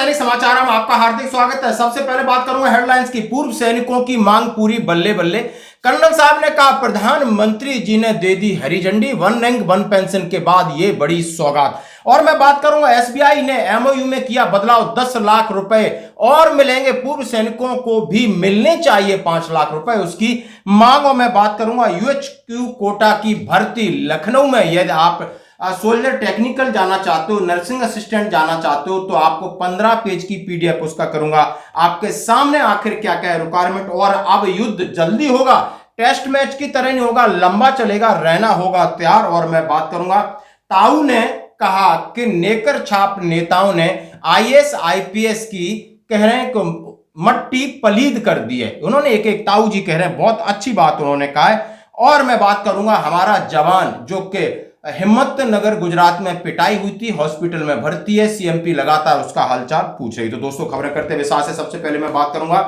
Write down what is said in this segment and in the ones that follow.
दैनिक समाचार में आपका हार्दिक स्वागत है। सबसे पहले बात करूंगा हेडलाइंस की। पूर्व सैनिकों की मांग पूरी, बल्ले बल्ले। कर्नल साहब ने कहा प्रधानमंत्री जी ने दे दी हरी झंडी, वन रैंक वन पेंशन के बाद ये बड़ी सौगात। और मैं बात करूंगा एसबीआई ने एमओयू में किया बदलाव, 10 लाख रुपए और मिलेंगे। पूर्व सैनिकों को भी मिलने चाहिए 5 लाख रुपए, उसकी मांगों में बात करूंगा। यूएचक्यू कोटा की भर्ती लखनऊ में, यदि आप सोल्जर टेक्निकल जाना चाहते हो, नर्सिंग असिस्टेंट जाना चाहते हो, तो आपको 15 पेज की पीडीएफ उसका करूंगा आपके सामने। आखिर क्या क्या है रिक्वायरमेंट, और अब युद्ध जल्दी होगा, टेस्ट मैच की तरह नहीं होगा, लंबा चलेगा, रहना होगा तैयार। और मैं बात करूंगा ताऊ ने कहा कि नेकर छाप नेताओं ने आईएएस आईपीएस की कह रहे हैं मट्टी पलीद कर दी है। उन्होंने एक ताऊ जी कह रहे हैं, बहुत अच्छी बात उन्होंने कहा है। और मैं बात करूंगा हमारा जवान जो कि हिम्मतनगर गुजरात में पिटाई हुई थी, हॉस्पिटल में भर्ती है, सीएमपी लगातार उसका हालचाल पूछ रही। तो दोस्तों खबरें करते विश्वास है। सबसे पहले मैं बात करूंगा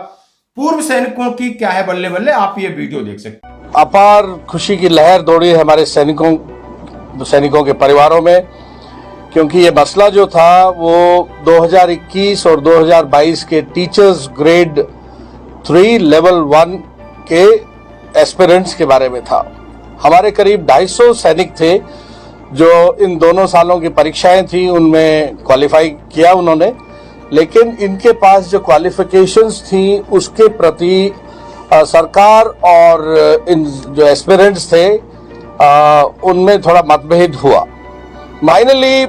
पूर्व सैनिकों की क्या है बल्ले बल्ले, आप ये वीडियो देख सकते हैं। अपार खुशी की लहर दौड़ी है हमारे सैनिकों के परिवारों में, क्योंकि ये मसला जो था वो 2021 और 2022 के टीचर्स ग्रेड 3 लेवल 1 के एस्पिरेंट्स के बारे में था। हमारे करीब 250 सैनिक थे जो इन दोनों सालों की परीक्षाएं थी उनमें क्वालिफाई किया उन्होंने, लेकिन इनके पास जो क्वालिफिकेशंस थी उसके प्रति सरकार और इन जो एस्पिरेंट्स थे उनमें थोड़ा मतभेद हुआ। फाइनली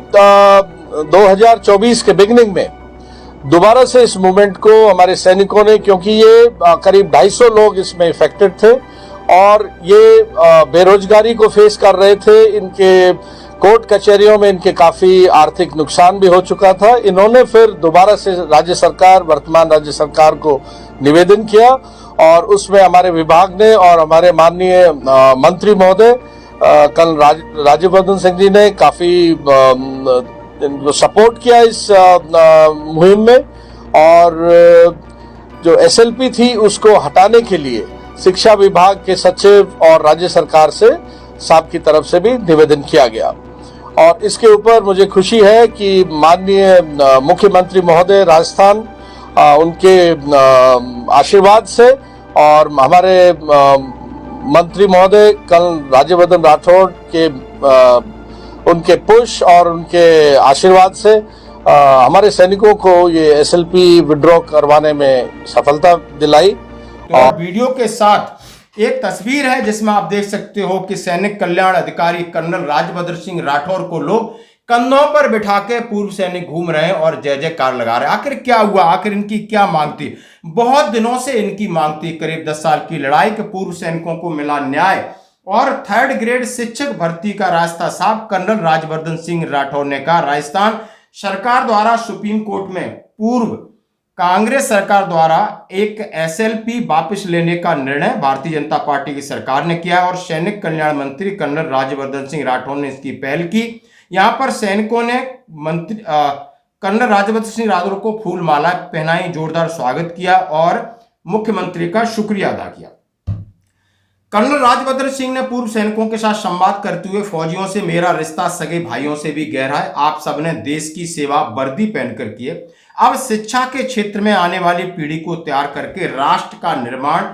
2024 के बिगिनिंग में दोबारा से इस मूवमेंट को हमारे सैनिकों ने, क्योंकि ये करीब 250 लोग इसमें इफेक्टेड थे और ये बेरोजगारी को फेस कर रहे थे, इनके कोर्ट कचहरियों में इनके काफी आर्थिक नुकसान भी हो चुका था। इन्होंने फिर दोबारा से राज्य सरकार, वर्तमान राज्य सरकार को निवेदन किया और उसमें हमारे विभाग ने और हमारे माननीय मंत्री महोदय कल राज्यवर्धन सिंह जी ने काफी सपोर्ट किया इस मुहिम में, और जो एसएलपी थी उसको हटाने के लिए शिक्षा विभाग के सचिव और राज्य सरकार से साहब की तरफ से भी निवेदन किया गया। और इसके ऊपर मुझे खुशी है कि माननीय मुख्यमंत्री महोदय राजस्थान उनके आशीर्वाद से और हमारे मंत्री महोदय कल राज्यवर्धन राठौड़ के उनके पुश और उनके आशीर्वाद से हमारे सैनिकों को ये एसएलपी विड्रॉ करवाने में सफलता दिलाई। और वीडियो के साथ एक तस्वीर है जिसमें आप देख सकते हो कि सैनिक कल्याण अधिकारी कर्नल राज्यवर्धन सिंह राठौर को लोग कंधों पर बिठा के पूर्व सैनिक घूम रहे हैं और जय जयकार लगा रहे हैं। आखिर क्या हुआ, आखिर इनकी क्या मांग थी? बहुत दिनों से इनकी मांग थी, करीब 10 साल की लड़ाई के पूर्व सैनिकों को मिला न्याय और 3rd ग्रेड शिक्षक भर्ती का रास्ता साफ। कर्नल राज्यवर्धन सिंह राठौर ने कहा राजस्थान सरकार द्वारा सुप्रीम कोर्ट में पूर्व कांग्रेस सरकार द्वारा एक एसएलपी वापस लेने का निर्णय भारतीय जनता पार्टी की सरकार ने किया और सैनिक कल्याण मंत्री कर्नल राज्यवर्धन सिंह राठौर ने इसकी पहल की। यहां पर सैनिकों ने मंत्री कर्नल राज्यवर्धन सिंह राठौर को फूल माला पहनाई, जोरदार स्वागत किया और मुख्यमंत्री का शुक्रिया अदा किया। कर्नल राज्यवर्धन सिंह ने पूर्व सैनिकों के साथ संवाद करते हुए फौजियों से मेरा रिश्ता सगे भाइयों से भी गहरा है। आप सबने देश की सेवा वर्दी पहनकर की है। अब शिक्षा के क्षेत्र में आने वाली पीढ़ी को तैयार करके राष्ट्र का निर्माण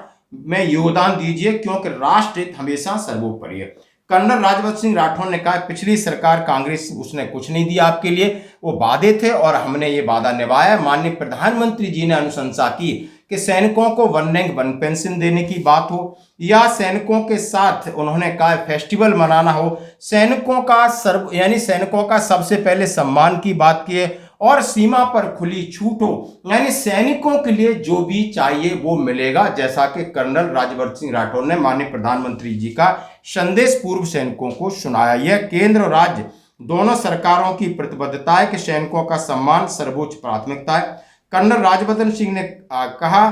में योगदान दीजिए, क्योंकि राष्ट्र हित हमेशा सर्वोपरि है। कर्नल राज्यवर्धन सिंह राठौर ने कहा पिछली सरकार कांग्रेस उसने कुछ नहीं दिया आपके लिए, वो वादे थे और हमने ये वादा निभाया। माननीय प्रधानमंत्री जी ने अनुशंसा की कि सैनिकों को वन रैंक वन पेंशन देने की बात हो या सैनिकों के साथ उन्होंने कहा फेस्टिवल मनाना हो, सैनिकों का सबसे पहले सम्मान की बात की है और सीमा पर खुली छूट हो, यानी सैनिकों के लिए जो भी चाहिए वो मिलेगा, जैसा कि कर्नल राज्यवर्धन सिंह राठौर ने माननीय प्रधानमंत्री जी का संदेश पूर्व सैनिकों को सुनाया। यह केंद्र और राज्य दोनों सरकारों की प्रतिबद्धता है कि सैनिकों का सम्मान सर्वोच्च प्राथमिकता है। कर्नल राज्यवर्धन सिंह ने कहा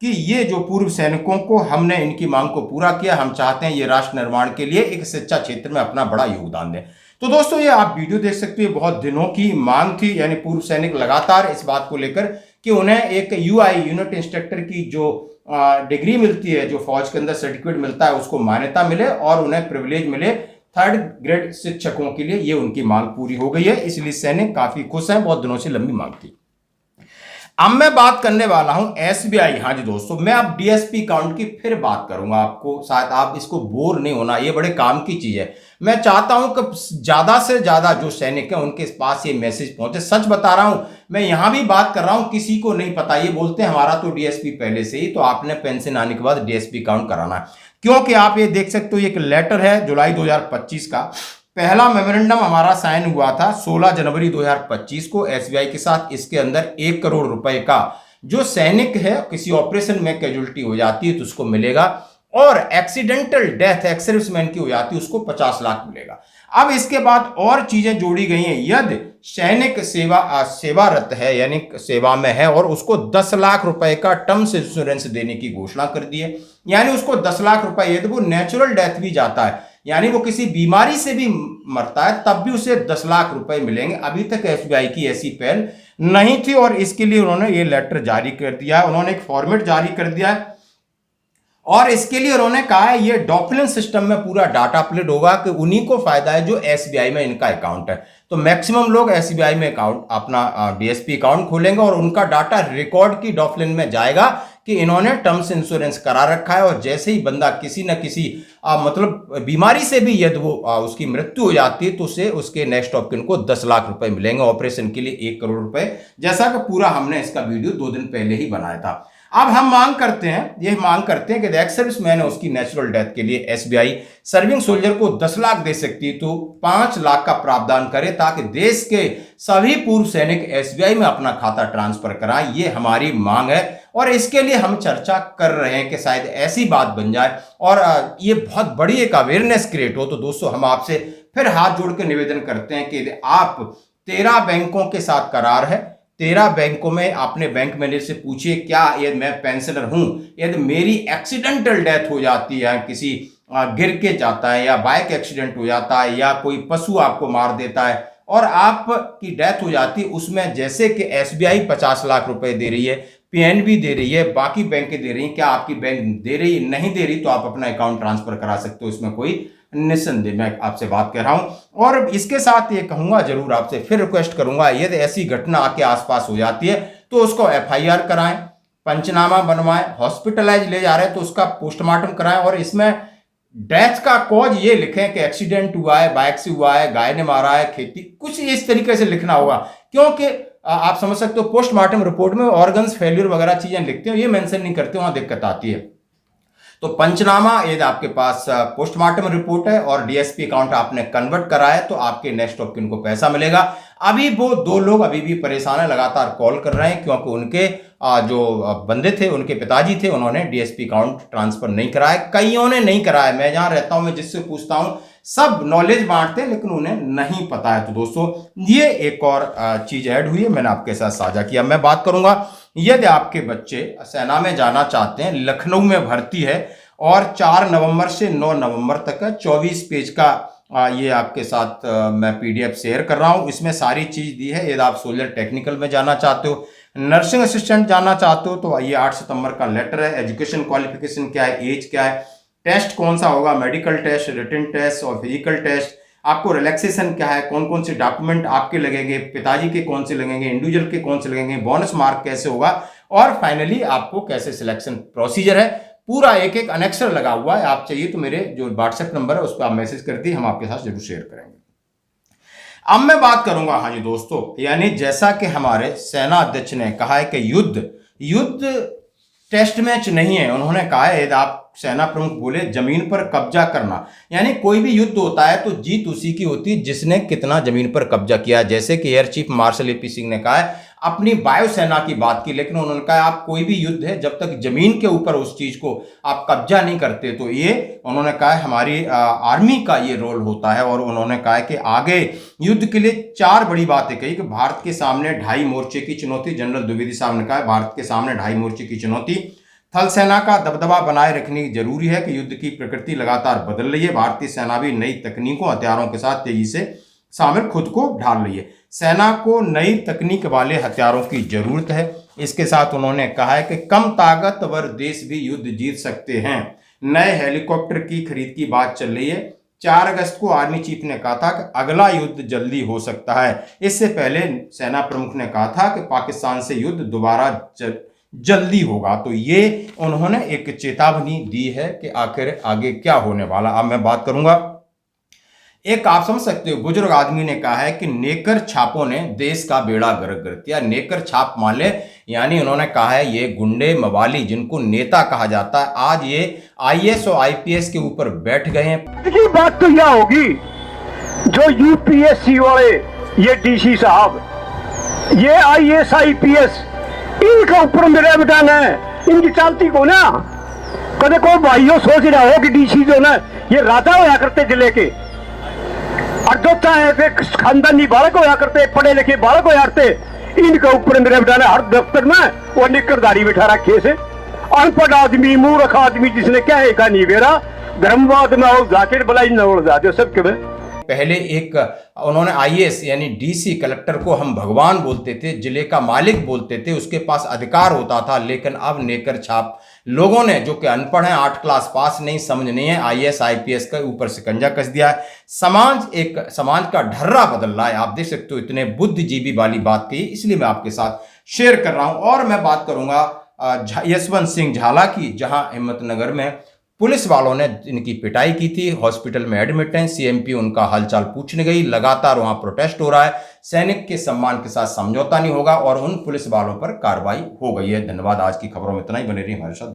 कि ये जो पूर्व सैनिकों को हमने इनकी मांग को पूरा किया, हम चाहते हैं ये राष्ट्र निर्माण के लिए एक शिक्षा क्षेत्र में अपना बड़ा योगदान दें। तो दोस्तों ये आप वीडियो देख सकते हो, बहुत दिनों की मांग थी, यानी पूर्व सैनिक लगातार इस बात को लेकर कि उन्हें एक यूआई यूनिट इंस्ट्रक्टर की जो डिग्री मिलती है, जो फौज के अंदर सर्टिफिकेट मिलता है, उसको मान्यता मिले और उन्हें प्रिविलेज मिले 3rd ग्रेड शिक्षकों के लिए। ये उनकी मांग पूरी हो गई है, इसलिए सैनिक काफी खुश हैं, बहुत दिनों से लंबी मांग थी। अब मैं बात करने वाला हूं एसबीआई। हाँ जी दोस्तों, मैं अब डीएसपी अकाउंट की फिर बात करूंगा। आपको शायद आप इसको बोर नहीं होना, ये बड़े काम की चीज है। मैं चाहता हूं कि ज्यादा से ज्यादा जो सैनिक हैं उनके पास ये मैसेज पहुंचे। सच बता रहा हूं, मैं यहां भी बात कर रहा हूं, किसी को नहीं पता। ये बोलते हैं हमारा तो डीएसपी पहले से ही, तो आपने पेंशन आने के बाद डीएसपी अकाउंट कराना है। क्योंकि आप ये देख सकते हो, एक लेटर है जुलाई 2025 का। पहला मेमोरेंडम हमारा साइन हुआ था 16 जनवरी 2025 को एसबीआई के साथ। इसके अंदर 1 करोड़ रुपए का जो सैनिक है किसी ऑपरेशन में कैजुअलिटी हो जाती है तो उसको मिलेगा, और एक्सीडेंटल डेथ एक्स सर्विसमैन की हो जाती है उसको 50 लाख मिलेगा। अब इसके बाद और चीजें जोड़ी गई हैं। यदि सैनिक सेवारत है यानी सेवा में है और उसको 10 लाख रुपए का टर्म्स इंश्योरेंस देने की घोषणा कर दी है, यानी उसको 10 लाख रुपए, यदि वो नेचुरल डेथ भी जाता है यानी वो किसी बीमारी से भी मरता है तब भी उसे 10 लाख रुपए मिलेंगे। अभी तक एसबीआई की ऐसी पहल नहीं थी और इसके लिए उन्होंने ये लेटर जारी कर दिया है। उन्होंने एक फॉर्मेट जारी कर दिया है और इसके लिए उन्होंने कहा है ये डॉक्यूमेंट सिस्टम में पूरा डाटा अपलोड होगा कि उन्हीं को फायदा है जो एसबीआई में इनका अकाउंट है। तो मैक्सिमम लोग एसबीआई में अकाउंट अपना डीएसपी अकाउंट खोलेंगे और उनका डाटा रिकॉर्ड की डॉक्यूमेंट में जाएगा कि इन्होंने टर्म्स इंश्योरेंस करा रखा है। और जैसे ही बंदा किसी न किसी मतलब बीमारी से भी यदि वो उसकी मृत्यु हो जाती है तो उसे उसके नेक्स्ट ऑफ किन को 10 लाख रुपए मिलेंगे, ऑपरेशन के लिए 1 करोड़ रुपए, जैसा कि पूरा हमने इसका वीडियो 2 दिन पहले ही बनाया था। अब हम मांग करते हैं कि एक्स सर्विसमैन है उसकी नेचुरल डेथ के लिए एसबीआई सर्विंग सोल्जर को 10 लाख दे सकती है तो 5 लाख का प्रावधान करे ताकि देश के सभी पूर्व सैनिक एसबीआई में अपना खाता ट्रांसफर कराएं। ये हमारी मांग है और इसके लिए हम चर्चा कर रहे हैं कि शायद ऐसी बात बन जाए और ये बहुत बड़ी एक अवेयरनेस क्रिएट हो। तो दोस्तों, हम आपसे फिर हाथ जोड़ के निवेदन करते हैं कि आप 13 बैंकों के साथ करार है, 13 बैंकों में अपने बैंक मैनेजर से पूछिए क्या यदि मैं पेंशनर हूं, यदि मेरी एक्सीडेंटल डेथ हो जाती है, किसी गिर के जाता है या बाइक एक्सीडेंट हो जाता है या कोई पशु आपको मार देता है और आपकी डेथ हो जाती है, उसमें जैसे कि एसबीआई 50 लाख रुपए दे रही है, पीएनबी दे रही है, बाकी बैंकें दे रही हैं, क्या आपकी बैंक दे रही है? नहीं दे रही तो आप अपना अकाउंट ट्रांसफर करा सकते हो, इसमें कोई निस्संदेह मैं आपसे बात कर रहा हूं। और इसके साथ ये कहूंगा, जरूर आपसे फिर रिक्वेस्ट करूंगा, यदि ऐसी घटना आपके आसपास हो जाती है तो उसको एफआईआर कराएं, पंचनामा बनवाएं, हॉस्पिटलाइज ले जा रहे हैं तो उसका पोस्टमार्टम कराएं और इसमें डेथ का कॉज ये लिखें कि एक्सीडेंट हुआ है, बाइक से हुआ है, गाय ने मारा है, खेती, कुछ इस तरीके से लिखना होगा। क्योंकि आप समझ सकते हो पोस्टमार्टम रिपोर्ट में ऑर्गन्स फेल्यूर वगैरह चीजें लिखते हो, ये मेंशन नहीं करते, वहां दिक्कत आती है। तो पंचनामा यदि आपके पास पोस्टमार्टम रिपोर्ट है और डीएसपी अकाउंट आपने कन्वर्ट करा है तो आपके नेक्स्ट ऑफ किन को पैसा मिलेगा। अभी वो 2 लोग अभी भी परेशान है, लगातार कॉल कर रहे हैं क्योंकि उनके जो बंदे थे, उनके पिताजी थे, उन्होंने डीएसपी अकाउंट ट्रांसफर नहीं कराया, कईयों ने नहीं कराया। मैं जहां रहता हूं, मैं जिससे पूछता हूं, सब नॉलेज बांटते हैं लेकिन उन्हें नहीं पता है। तो दोस्तों, ये एक और चीज ऐड हुई है, मैंने आपके साथ साझा किया। मैं बात करूंगा, यदि आपके बच्चे सेना में जाना चाहते हैं, लखनऊ में भर्ती है और 4 नवंबर से 9 नवंबर तक का 24 पेज का ये आपके साथ मैं पीडीएफ शेयर कर रहा हूं, इसमें सारी चीज दी है। यदि आप सोल्जर टेक्निकल में जाना चाहते हो, नर्सिंग असिस्टेंट जाना चाहते हो तो ये 8 सितंबर का लेटर है। एजुकेशन क्वालिफिकेशन क्या है, एज क्या है, टेस्ट कौन सा होगा, मेडिकल टेस्ट, रिटन टेस्ट और फिजिकल टेस्ट, आपको रिलैक्सेशन क्या है, कौन कौन से डॉक्यूमेंट आपके लगेंगे, पिताजी के कौन से लगेंगे, इंडिविजुअल के कौन से लगेंगे, बोनस मार्क कैसे होगा और फाइनली आपको कैसे सिलेक्शन प्रोसीजर है, पूरा एक एक अनेक्सर लगा हुआ है। आप चाहिए तो मेरे जो व्हाट्सएप नंबर है उस पर आप मैसेज कर दी, हम आपके साथ जरूर शेयर करेंगे। अब मैं बात करूंगा, हाँ जी दोस्तों, यानी जैसा कि हमारे सेना अध्यक्ष ने कहा है कि युद्ध टेस्ट मैच नहीं है। उन्होंने कहा है, यदि आप सेना प्रमुख बोले जमीन पर कब्जा करना, यानी कोई भी युद्ध होता है तो जीत उसी की होती है जिसने कितना जमीन पर कब्जा किया। जैसे कि air chief marshal AP Singh ने कहा है, अपनी वायुसेना की बात की, लेकिन उन्होंने कहा आप कोई भी युद्ध है जब तक जमीन के ऊपर उस चीज को आप कब्जा नहीं करते तो ये उन्होंने कहा है हमारी आर्मी का ये रोल होता है। और उन्होंने कहा है कि आगे युद्ध के लिए 4 बड़ी बातें कही कि भारत के सामने 2.5 मोर्चे की चुनौती, जनरल द्विवेदी साहब ने कहा भारत के सामने 2.5 मोर्चे की चुनौती, थल सेना का दबदबा बनाए रखनी जरूरी है कि युद्ध की प्रकृति लगातार बदल रही है, भारतीय सेना भी नई तकनीकों हथियारों के साथ तेजी से शामिल खुद को ढाल रही है, सेना को नई तकनीक वाले हथियारों की जरूरत है। इसके साथ उन्होंने कहा है कि कम ताकतवर देश भी युद्ध जीत सकते हैं, नए हेलीकॉप्टर की खरीद की बात चल रही है, 4 अगस्त को आर्मी चीफ ने कहा था कि अगला युद्ध जल्दी हो सकता है। इससे पहले सेना प्रमुख ने कहा था कि पाकिस्तान से युद्ध दोबारा जल्दी होगा। तो ये उन्होंने एक चेतावनी दी है कि आखिर आगे क्या होने वाला। अब मैं बात करूंगा, एक आप समझ सकते हो बुजुर्ग आदमी ने कहा है कि नेकर छापों ने देश का बेड़ा गर्क कर दिया। नेकर छाप मान ले, यानी उन्होंने कहा है ये गुंडे मवाली जिनको नेता कहा जाता है, आज ये आईएएस और आईपीएस के ऊपर बैठ गए हैं। ये बात तो यह होगी, जो यूपीएससी वाले ये डीसी साहब, ये आईएएस आईपीएस, इनका ऊपर मेरा बिठाना है, इनकी चालती को ना कदे कोई भाइयों सोच रहा हो कि डीसी जो ना ये राजा होया करते जिले के, और जो चाहे खानदानी बालक होया करते, पढ़े लिखे बालक होया करते, इनके ऊपर मेरा बिठाना। हर दफ्तर में वो निकरदारी बिठा रखे से, अनपढ़ आदमी, मूर्ख आदमी जिसने क्या है का नहीं बेरा, धर्मवाद में और जाकिर बलाई न उड़ जाते सबके में। पहले एक उन्होंने आईएएस यानी डीसी कलेक्टर को हम भगवान बोलते थे, जिले का मालिक बोलते थे, उसके पास अधिकार होता था। लेकिन अब नेकर छाप लोगों ने, जो कि अनपढ़ हैं, 8 क्लास पास नहीं, समझ नहीं है, आईएएस आईपीएस का ऊपर शिकंजा कस दिया है। समाज का ढर्रा बदल रहा है। आप देख सकते हो, इतने बुद्धिजीवी वाली बात कही, इसलिए मैं आपके साथ शेयर कर रहा हूं। और मैं बात करूंगा यशवंत सिंह झाला की, जहां हिम्मतनगर में पुलिस वालों ने इनकी पिटाई की थी, हॉस्पिटल में एडमिट हैं, सीएमपी उनका हालचाल पूछने गई। लगातार वहां प्रोटेस्ट हो रहा है, सैनिक के सम्मान के साथ समझौता नहीं होगा और उन पुलिस वालों पर कार्रवाई हो गई है। धन्यवाद। आज की खबरों में इतना ही, बने रहिए हमारे साथ।